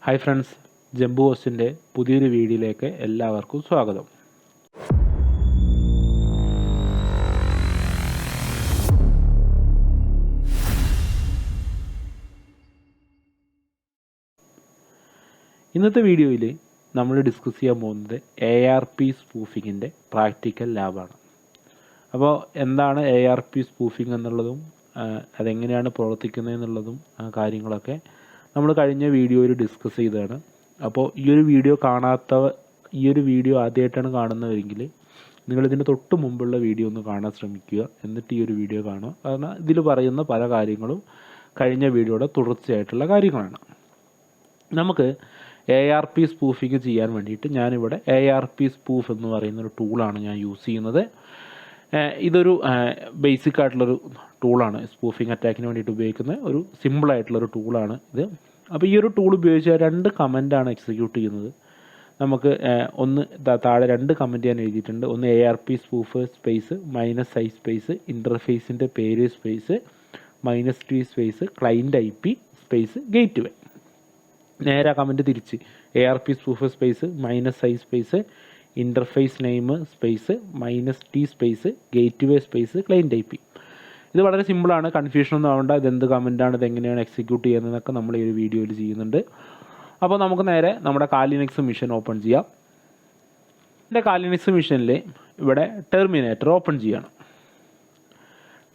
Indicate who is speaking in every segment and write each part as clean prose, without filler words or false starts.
Speaker 1: Hi friends, ജംബു ഹോസ്റ്റിൻ്റെ പുതിയൊരു വീഡിയോയിലേക്ക് എല്ലാവർക്കും സ്വാഗതം. ഇന്നത്തെ വീഡിയോയിൽ നമ്മൾ ഡിസ്കസ് ചെയ്യാൻ പോകുന്നത് ARP സ്പൂഫിങ്ങിൻ്റെ പ്രാക്ടിക്കൽ ലാബാണ്. അപ്പോൾ എന്താണ് ARP സ്പൂഫിംഗ് എന്നുള്ളതും അതെങ്ങനെയാണ് പ്രവർത്തിക്കുന്നതെന്നുള്ളതും കാര്യങ്ങളൊക്കെ നമ്മൾ കഴിഞ്ഞ വീഡിയോയിൽ ഡിസ്കസ് ചെയ്തതാണ്. അപ്പോൾ ഈ ഒരു വീഡിയോ ആദ്യമായിട്ടാണ് കാണുന്നതെങ്കിൽ നിങ്ങളിതിന് തൊട്ട് മുമ്പുള്ള വീഡിയോ ഒന്ന് കാണാൻ ശ്രമിക്കുക. എന്നിട്ട് ഈ ഒരു വീഡിയോ കാണുക. കാരണം ഇതിൽ പറയുന്ന പല കാര്യങ്ങളും കഴിഞ്ഞ വീഡിയോയുടെ തുടർച്ചയായിട്ടുള്ള കാര്യങ്ങളാണ്. നമുക്ക് ARP സ്പൂഫിങ് ചെയ്യാൻ വേണ്ടിയിട്ട് ഞാനിവിടെ ARP സ്പൂഫ് എന്ന് പറയുന്നൊരു ടൂളാണ് ഞാൻ യൂസ് ചെയ്യുന്നത്. ഇതൊരു ബേസിക് ആയിട്ടുള്ളൊരു ടൂളാണ്. സ്പൂഫിങ് അറ്റാക്കിന് വേണ്ടിയിട്ട് ഉപയോഗിക്കുന്ന ഒരു സിമ്പിളായിട്ടുള്ളൊരു ടൂളാണ് ഇത്. അപ്പോൾ ഈ ഒരു ടൂൾ ഉപയോഗിച്ച് 2 കമൻറ്റാണ് എക്സിക്യൂട്ട് ചെയ്യുന്നത്. നമുക്ക് ഒന്ന് താഴെ 2 കമൻറ്റ് ഞാൻ എഴുതിയിട്ടുണ്ട്. ഒന്ന് ARP spoof space -i space ഇൻ്റർഫേസിൻ്റെ പേര് space -t space client IP space gateway. നേരെ ആ കമൻറ്റ് തിരിച്ച് ARP spoof space -i space interface name space -t space gateway space client IP. ഇത് വളരെ സിമ്പിളാണ്, കൺഫ്യൂഷനൊന്നും ആവേണ്ട. ഇതെന്ത് കമൻറ്റാണ്, ഇതെങ്ങനെയാണ് എക്സിക്യൂട്ട് ചെയ്യുന്നതെന്നൊക്കെ നമ്മൾ ഈ ഒരു വീഡിയോയിൽ ചെയ്യുന്നുണ്ട്. അപ്പോൾ നമുക്ക് നേരെ നമ്മുടെ കാലിനെക്സ് മിഷൻ ഓപ്പൺ ചെയ്യാം. എൻ്റെ കാലിനെക്സ് മിഷനിൽ ഇവിടെ ടെർമിനേറ്റർ ഓപ്പൺ ചെയ്യണം.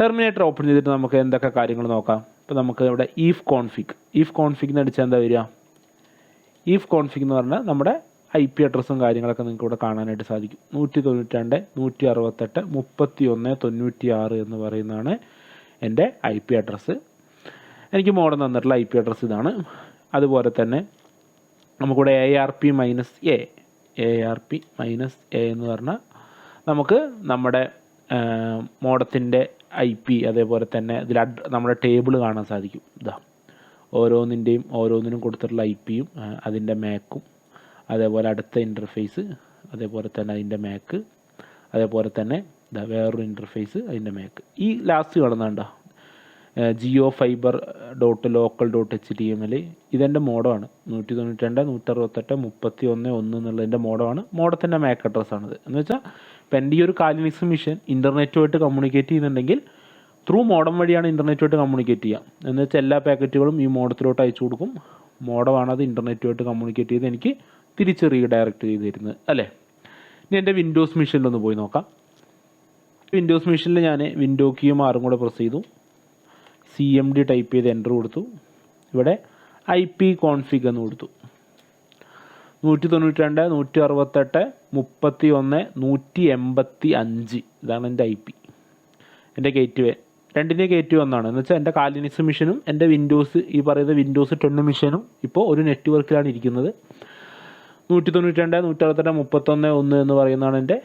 Speaker 1: ടെർമിനേറ്റർ ഓപ്പൺ ചെയ്തിട്ട് നമുക്ക് എന്തൊക്കെ കാര്യങ്ങൾ നോക്കാം. അപ്പോൾ നമുക്ക് ഇവിടെ ഈഫ് കോൺഫിഗ് എന്ന് അടിച്ചാൽ എന്താ വരിക? ഈഫ് കോൺഫിഗ് എന്ന് പറഞ്ഞാൽ നമ്മുടെ IP അഡ്രസ്സും കാര്യങ്ങളൊക്കെ നിങ്ങൾക്ക് ഇവിടെ കാണാനായിട്ട് സാധിക്കും. 192 168 31 96 എന്ന് പറയുന്നതാണ് എൻ്റെ IP അഡ്രസ്സ്. എനിക്ക് മോഡൽ തന്നിട്ടുള്ള IP അഡ്രസ്സ് ഇതാണ്. അതുപോലെ തന്നെ നമുക്കിവിടെ ARP -A എന്ന് പറഞ്ഞാൽ നമുക്ക് നമ്മുടെ മോഡത്തിൻ്റെ IP അതേപോലെ തന്നെ ഇതിൽ നമ്മുടെ ടേബിൾ കാണാൻ സാധിക്കും. ഇതാ ഓരോന്നിനും കൊടുത്തിട്ടുള്ള IPയും അതിൻ്റെ മാക്കും അതേപോലെ അടുത്ത ഇൻ്റർഫേസ് അതേപോലെ തന്നെ അതിൻ്റെ മാക്ക് അതേപോലെ തന്നെ വേറൊരു ഇൻ്റർഫേസ് അതിൻ്റെ മാക്ക്. ഈ ലാസ്റ്റ് കാണുന്നുണ്ടോ ജിയോ ഫൈബർ .local.html ഇതെൻ്റെ മോഡമാണ്. 192 168 31 1 എന്നുള്ളതിൻ്റെ മോഡമാണ്. മോഡത്തിൻ്റെ മാക്ക് അഡ്രസ്സാണിത്. എന്ന് വെച്ചാൽ ഇപ്പം എൻ്റെ ഈ ഒരു കാലിനെക്സ് മിഷൻ ഇൻ്റർനെറ്റുമായിട്ട് കമ്മ്യൂണിക്കേറ്റ് ചെയ്യുന്നുണ്ടെങ്കിൽ ത്രൂ മോഡം വഴിയാണ് ഇൻ്റർനെറ്റുമായിട്ട് കമ്മ്യൂണിക്കേറ്റ് ചെയ്യുക. എന്ന് വെച്ചാൽ എല്ലാ പാക്കറ്റുകളും ഈ മോഡത്തിലോട്ട് അയച്ചു കൊടുക്കും. മോഡമാണ് അത് ഇൻ്റർനെറ്റുമായിട്ട് കമ്മ്യൂണിക്കേറ്റ് ചെയ്ത് എനിക്ക് തിരിച്ച് റീഡയറക്റ്റ് ചെയ്ത് തരുന്നത് അല്ലേ. ഇനി എൻ്റെ വിൻഡോസ് മിഷനിലൊന്ന് പോയി നോക്കാം. വിൻഡോസ് മിഷനിൽ ഞാൻ വിൻഡോ കീയും R കൂടെ പ്രസ് ചെയ്തു. CMD ടൈപ്പ് ചെയ്ത് എൻ്റർ കൊടുത്തു. ഇവിടെ IP കോൺഫിഗ് എന്ന് കൊടുത്തു. 192 168 31 185 ഇതാണ് എൻ്റെ IP. എൻ്റെ ഗേറ്റ്വേ രണ്ടിൻ്റെ ഗേറ്റ്വേ ഒന്നാണ്. എന്ന് വെച്ചാൽ എൻ്റെ കാലിനെക്സ് മിഷനും എൻ്റെ വിൻഡോസ് ഈ പറയുന്ന വിൻഡോസ് 10 മിഷനും ഇപ്പോൾ ഒരു നെറ്റ്വർക്കിലാണ് ഇരിക്കുന്നത്. 192 168 31 1 എന്ന് പറയുന്നതാണ് എൻ്റെ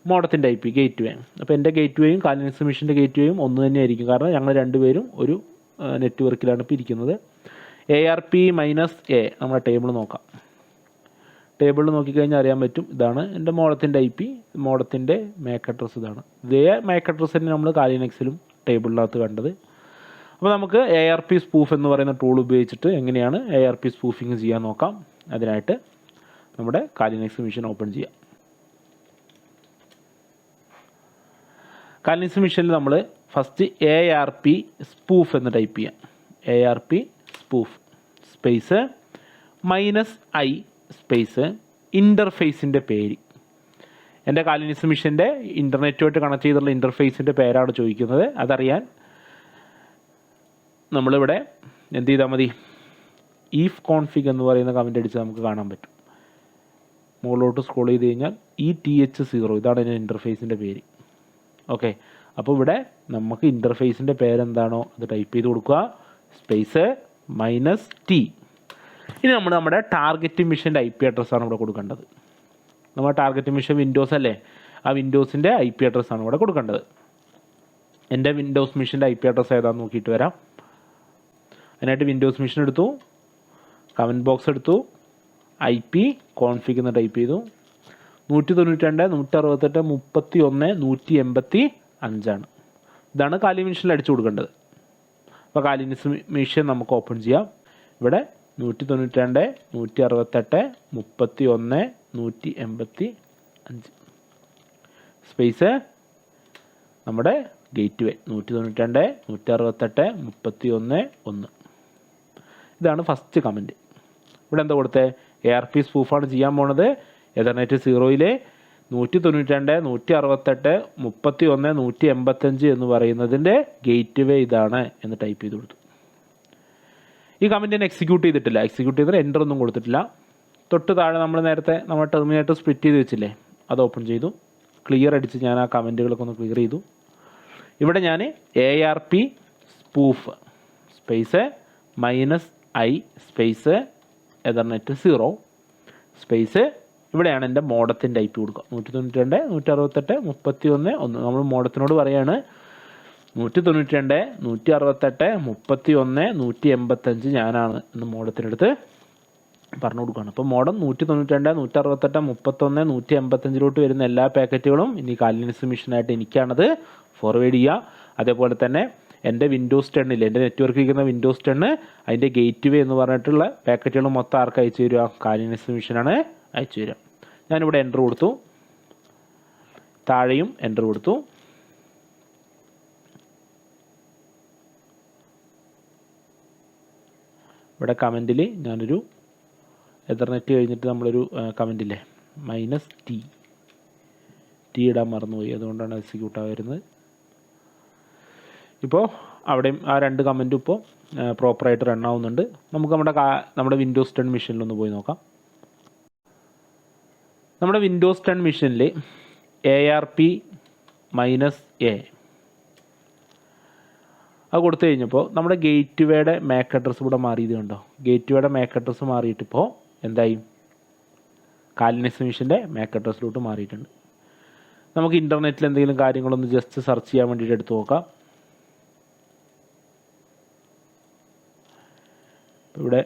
Speaker 1: മോഡത്തിൻ്റെ IP ഗേറ്റ്വേ. അപ്പോൾ എൻ്റെ ഗേറ്റ്വേയും കാലിനെക്സ് മിഷൻ്റെ ഗേറ്റ്വേയും ഒന്ന് തന്നെയായിരിക്കും. കാരണം ഞങ്ങൾ രണ്ടുപേരും ഒരു നെറ്റ്വർക്കിലാണ് ഇപ്പോൾ ഇരിക്കുന്നത്. ARP -A നമ്മുടെ ടേബിൾ നോക്കാം. ടേബിളിൽ നോക്കിക്കഴിഞ്ഞാൽ അറിയാൻ പറ്റും. ഇതാണ് എൻ്റെ മോഡത്തിൻ്റെ IP, മോഡത്തിൻ്റെ മാക്ക് അഡ്രസ്സ് ഇതാണ്. ഇതേ മാക്ക് അഡ്രസ്സ് തന്നെ നമ്മൾ കാലിനെക്സിലും ടേബിളിനകത്ത് കണ്ടത്. അപ്പോൾ നമുക്ക് ARP സ്പൂഫ് എന്ന് പറയുന്ന ടൂൾ ഉപയോഗിച്ചിട്ട് എങ്ങനെയാണ് ARP സ്പൂഫിങ് ചെയ്യാൻ നോക്കാം. അതിനായിട്ട് നമ്മുടെ കാലിനെക്സ് മിഷൻ ഓപ്പൺ ചെയ്യാം. കാലിനെക്സ് മിഷനിൽ നമ്മൾ ഫസ്റ്റ് ARP സ്പൂഫ് എന്ന് ടൈപ്പ് ചെയ്യാം. ARP spoof space -i space ഇൻ്റർഫേസിൻ്റെ പേര്. എൻ്റെ കാലിനെക്സ് മിഷൻ്റെ ഇൻ്റർനെറ്റുമായിട്ട് കണക്ട് ചെയ്തിട്ടുള്ള ഇൻ്റർഫേസിൻ്റെ പേരാണ് ചോദിക്കുന്നത്. അതറിയാൻ നമ്മളിവിടെ എന്ത് ചെയ്താൽ മതി? ഈഫ് കോൺഫിഗ് എന്ന് പറയുന്ന കമൻറ്റ് അടിച്ച് നമുക്ക് കാണാൻ പറ്റും. മുകളിലോട്ട് സ്ക്രോൾ ചെയ്ത് കഴിഞ്ഞാൽ ETH0 ഇതാണ് എൻ്റെ ഇൻ്റർഫേസിൻ്റെ പേര്. ഓക്കെ, അപ്പോൾ ഇവിടെ നമുക്ക് ഇൻ്റർഫേസിൻ്റെ പേരെന്താണോ അത് ടൈപ്പ് ചെയ്ത് കൊടുക്കുക. Space -t. ഇനി നമ്മൾ നമ്മുടെ ടാർഗറ്റ് മിഷൻ്റെ IP അഡ്രസ്സാണ് ഇവിടെ കൊടുക്കേണ്ടത്. നമ്മുടെ ടാർഗറ്റ് മിഷൻ വിൻഡോസ് അല്ലേ, ആ വിൻഡോസിൻ്റെ IP അഡ്രസ്സാണ് ഇവിടെ കൊടുക്കേണ്ടത്. എൻ്റെ വിൻഡോസ് മിഷൻ്റെ IP അഡ്രസ്സ് ഏതാണെന്ന് നോക്കിയിട്ട് വരാം. അതിനായിട്ട് വിൻഡോസ് മിഷൻ എടുത്തു, കമൻറ്റ് ബോക്സ് എടുത്തു, IP കോൺഫിഗ് എന്ന് ടൈപ്പ് ചെയ്തു. 192 168 31 185 ആണ്. ഇതാണ് കാലി മിഷനിൽ അടിച്ചു കൊടുക്കേണ്ടത്. അപ്പോൾ കാലിനെക്സ് മിഷൻ നമുക്ക് ഓപ്പൺ ചെയ്യാം. ഇവിടെ 192 168 31 185 സ്പേസ് നമ്മുടെ ഗേറ്റ് വേ 192 168 31 1. ഇതാണ് ഫസ്റ്റ് കമൻറ്റ്. ഇവിടെ എന്താ കൊടുത്തത്? ARP സ്പൂഫാണ് ചെയ്യാൻ പോണത്. എതർനെറ്റ് 0-ലെ 192 168 31 185 എന്ന് പറയുന്നതിൻ്റെ ഗേറ്റ് വേ ഇതാണ് എന്ന് ടൈപ്പ് ചെയ്ത് കൊടുത്തു. ഈ കമൻറ്റിനെ എക്സിക്യൂട്ട് ചെയ്തിട്ടില്ല. എക്സിക്യൂട്ട് ചെയ്തിട്ട് എൻ്റർ ഒന്നും കൊടുത്തിട്ടില്ല. തൊട്ട് താഴെ നമ്മൾ നേരത്തെ നമ്മൾ ടെർമിനേറ്റർ സ്പ്ലിറ്റ് ചെയ്ത് വെച്ചില്ലേ, അത് ഓപ്പൺ ചെയ്തു. ക്ലിയർ അടിച്ച് ഞാൻ ആ കമൻറ്റുകളൊക്കെ ഒന്ന് ക്ലിയർ ചെയ്തു. ഇവിടെ ഞാൻ ARP spoof space -i space Ethernet 0 space ഇവിടെയാണ് എൻ്റെ മോഡത്തിൻ്റെ IP കൊടുക്കുക. 192 168 31 1. നമ്മൾ മോഡത്തിനോട് പറയാണ് 192 168 31 185 ഞാനാണ് എന്ന് മോഡത്തിനടുത്ത് പറഞ്ഞു കൊടുക്കുകയാണ്. അപ്പോൾ മോഡം 192 168 31 185 വരുന്ന എല്ലാ പാക്കറ്റുകളും ഇനി കാലിനസ് മിഷനായിട്ട് എനിക്കാണത് ഫോർവേഡ് ചെയ്യുക. അതേപോലെ തന്നെ എൻ്റെ വിൻഡോസ് 10 എൻ്റെ നെറ്റ്വർക്ക് ഇരിക്കുന്ന വിൻഡോസ് 10 അതിൻ്റെ ഗേറ്റ് വേ എന്ന് പറഞ്ഞിട്ടുള്ള പാക്കറ്റുകൾ മൊത്തം ആർക്ക് അയച്ചു തരിക? കാലിനസ് മിഷനാണ് അയച്ചു തരിക. ഞാനിവിടെ എൻ്റർ കൊടുത്തു, താഴെയും എൻ്റർ കൊടുത്തു. ഇവിടെ കമൻറ്റിൽ ഞാനൊരു എതർനെറ്റ് കഴിഞ്ഞിട്ട് നമ്മളൊരു കമൻറ്റില്ലേ -t ഇടാൻ മറന്നുപോയി, അതുകൊണ്ടാണ് എക്സിക്യൂട്ട് ആവുന്നത്. ഇപ്പോൾ അവിടെയും ആ 2 കമൻറ്റും ഇപ്പോൾ പ്രോപ്പറായിട്ട് റൺ ആവുന്നുണ്ട്. നമുക്ക് നമ്മുടെ വിൻഡോസ് 10 മെഷീനിലൊന്ന് പോയി നോക്കാം. നമ്മുടെ വിൻഡോസ് 10 മെഷീനിൽ ARP -a അത് കൊടുത്തു കഴിഞ്ഞപ്പോൾ നമ്മുടെ ഗേറ്റ് വേയുടെ മാക് അഡ്രസ്സ് ഇവിടെ മാറിയത് കണ്ടോ? ഗേറ്റ് വേയുടെ മാക് അഡ്രസ്സ് മാറിയിട്ടിപ്പോൾ എന്തായി? കാലിനസ് മിഷൻ്റെ മാക് അഡ്രസ്സിലോട്ട് മാറിയിട്ടുണ്ട്. നമുക്ക് ഇൻ്റർനെറ്റിൽ എന്തെങ്കിലും കാര്യങ്ങളൊന്ന് ജസ്റ്റ് സെർച്ച് ചെയ്യാൻ വേണ്ടിയിട്ട് എടുത്ത് നോക്കാം. ഇവിടെ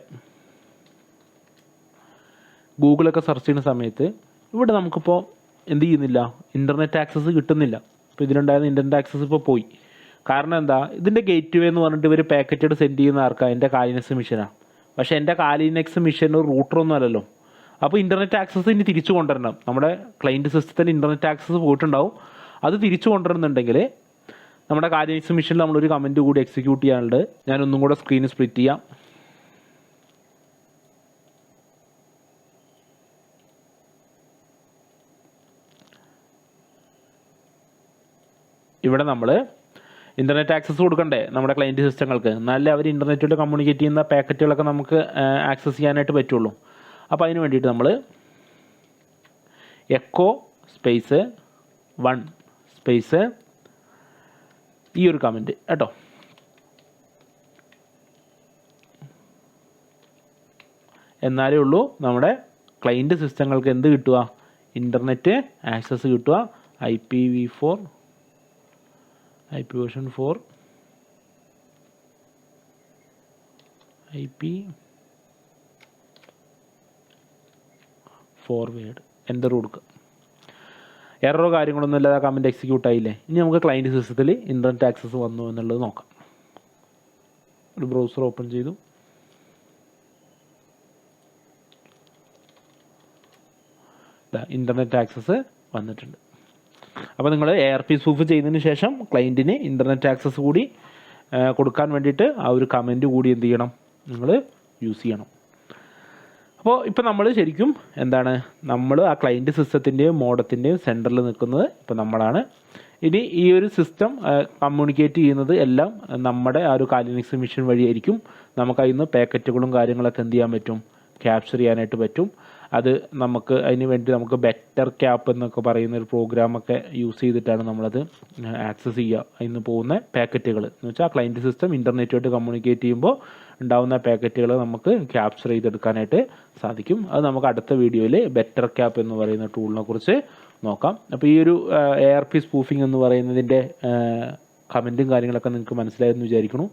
Speaker 1: ഗൂഗിളൊക്കെ സെർച്ച് ചെയ്യുന്ന സമയത്ത് ഇവിടെ നമുക്കിപ്പോൾ എന്ത് ചെയ്യുന്നില്ല? ഇൻ്റർനെറ്റ് ആക്സസ് കിട്ടുന്നില്ല. അപ്പോൾ ഇതിലുണ്ടായിരുന്ന ഇൻ്റർനെറ്റ് ആക്സസ് ഇപ്പോൾ പോയി. കാരണം എന്താ? ഇതിൻ്റെ ഗേറ്റ് വേ എന്ന് പറഞ്ഞിട്ട് ഇവർ പാക്കറ്റഡ് സെൻഡ് ചെയ്യുന്ന ആർക്കാണ്? എൻ്റെ കാലിനസ് മിഷനാണ്. പക്ഷേ എൻ്റെ കാലിനക്സ് മിഷൻ ഒരു റൂട്ടറൊന്നും അല്ലല്ലോ. അപ്പോൾ ഇൻ്റർനെറ്റ് ആക്സസ് ഇനി തിരിച്ചു കൊണ്ടുവരണം. നമ്മുടെ ക്ലയൻറ്റ് സിസ്റ്റത്തിൽ ഇൻ്റർനെറ്റ് ആക്സസ് പോയിട്ടുണ്ടാവും. അത് തിരിച്ചു കൊണ്ടുവരുന്നുണ്ടെങ്കിൽ നമ്മുടെ കാലിനക്സ് മിഷനിൽ നമ്മളൊരു കമൻറ്റ് കൂടി എക്സിക്യൂട്ട് ചെയ്യാനുണ്ട്. ഞാനൊന്നും കൂടെ സ്ക്രീൻ സ്പ്ലിറ്റ് ചെയ്യാം. ഇവിടെ നമ്മൾ ഇൻ്റർനെറ്റ് ആക്സസ് കൊടുക്കണ്ടേ നമ്മുടെ ക്ലയൻറ്റ് സിസ്റ്റങ്ങൾക്ക്? എന്നാലേ അവർ ഇൻ്റർനെറ്റിൽ കമ്മ്യൂണിക്കേറ്റ് ചെയ്യുന്ന പാക്കറ്റുകളൊക്കെ നമുക്ക് ആക്സസ് ചെയ്യാനായിട്ട് പറ്റുള്ളൂ. അപ്പോൾ അതിന് വേണ്ടിയിട്ട് നമ്മൾ എക്കോ സ്പേസ് 1 സ്പേസ് ഈ ഒരു കമൻറ്റ് കേട്ടോ, എന്നാലേ ഉള്ളൂ നമ്മുടെ ക്ലയൻറ്റ് സിസ്റ്റങ്ങൾക്ക് എന്ത് കിട്ടുക? ഇൻ്റർനെറ്റ് ആക്സസ് കിട്ടുക. IPv4 IPv4 IP forward enter കൊടുക്കുക. എററോ കാര്യങ്ങളൊന്നും ഇല്ലാതെ കമൻറ്റ് എക്സിക്യൂട്ട് ആയില്ലേ? ഇനി നമുക്ക് ക്ലയൻറ്റ് സിസ്റ്റത്തിൽ ഇൻ്റർനെറ്റ് ആക്സസ് വന്നു എന്നുള്ളത് നോക്കാം. ഒരു ബ്രൗസർ ഓപ്പൺ ചെയ്തു. ഇൻ്റർനെറ്റ് ആക്സസ് വന്നിട്ടുണ്ട്. അപ്പോൾ നിങ്ങൾ ARP സ്പൂഫ് ചെയ്തതിന് ശേഷം ക്ലയൻറ്റിന് ഇൻ്റർനെറ്റ് ആക്സസ് കൂടി കൊടുക്കാൻ വേണ്ടിയിട്ട് ആ ഒരു കമൻറ്റ് കൂടി എന്ത് ചെയ്യണം? നിങ്ങൾ യൂസ് ചെയ്യണം. അപ്പോൾ ഇപ്പോൾ നമ്മൾ ശരിക്കും എന്താണ്? നമ്മൾ ആ ക്ലയൻറ്റ് സിസ്റ്റത്തിൻ്റെയും മോഡത്തിൻ്റെയും സെൻറ്ററിൽ നിൽക്കുന്നത് ഇപ്പോൾ നമ്മളാണ്. ഇനി ഈ ഒരു സിസ്റ്റം കമ്മ്യൂണിക്കേറ്റ് ചെയ്യുന്നത് എല്ലാം നമ്മുടെ ആ ഒരു കാലിനക്സ് മിഷൻ വഴിയായിരിക്കും. നമുക്ക് അതിൽ നിന്ന് പാക്കറ്റുകളും കാര്യങ്ങളൊക്കെ എന്ത് ചെയ്യാൻ പറ്റും? ക്യാപ്ചർ ചെയ്യാനായിട്ട് പറ്റും. അത് നമുക്ക് അതിന് വേണ്ടി നമുക്ക് ബെറ്റർ ക്യാപ്പ് എന്നൊക്കെ പറയുന്ന ഒരു പ്രോഗ്രാമൊക്കെ യൂസ് ചെയ്തിട്ടാണ് നമ്മളത് ആക്സസ് ചെയ്യുക. അതിന് പോകുന്ന പാക്കറ്റുകൾ എന്ന് വെച്ചാൽ ക്ലയൻറ്റ് സിസ്റ്റം ഇൻ്റർനെറ്റുമായിട്ട് കമ്മ്യൂണിക്കേറ്റ് ചെയ്യുമ്പോൾ ഉണ്ടാകുന്ന പാക്കറ്റുകൾ നമുക്ക് ക്യാപ്ചർ ചെയ്തെടുക്കാനായിട്ട് സാധിക്കും. അത് നമുക്ക് അടുത്ത വീഡിയോയിൽ ബെറ്റർ ക്യാപ്പ് എന്ന് പറയുന്ന ടൂളിനെ കുറിച്ച് നോക്കാം. അപ്പോൾ ഈ ഒരു ARP സ്പൂഫിംഗ് എന്ന് പറയുന്നതിൻ്റെ കമൻറ്റും കാര്യങ്ങളൊക്കെ നിങ്ങൾക്ക് മനസ്സിലായെന്ന് വിചാരിക്കുന്നു.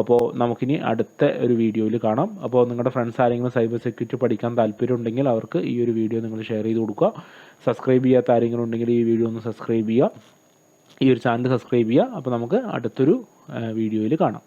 Speaker 1: അപ്പോൾ നമുക്കിനി അടുത്ത ഒരു വീഡിയോയിൽ കാണാം. അപ്പോൾ നിങ്ങളുടെ ഫ്രണ്ട്സ് ആരെങ്കിലും സൈബർ സെക്യൂരിറ്റി പഠിക്കാൻ താല്പര്യമുണ്ടെങ്കിൽ അവർക്ക് ഈ ഒരു വീഡിയോ നിങ്ങൾ ഷെയർ ചെയ്ത് കൊടുക്കുക. സബ്സ്ക്രൈബ് ചെയ്യാത്ത ആരെങ്കിലും ഉണ്ടെങ്കിൽ ഈ വീഡിയോ ഒന്ന് സബ്സ്ക്രൈബ് ചെയ്യുക, ഈ ഒരു ചാനൽ സബ്സ്ക്രൈബ് ചെയ്യുക. അപ്പോൾ നമുക്ക് അടുത്തൊരു വീഡിയോയിൽ കാണാം.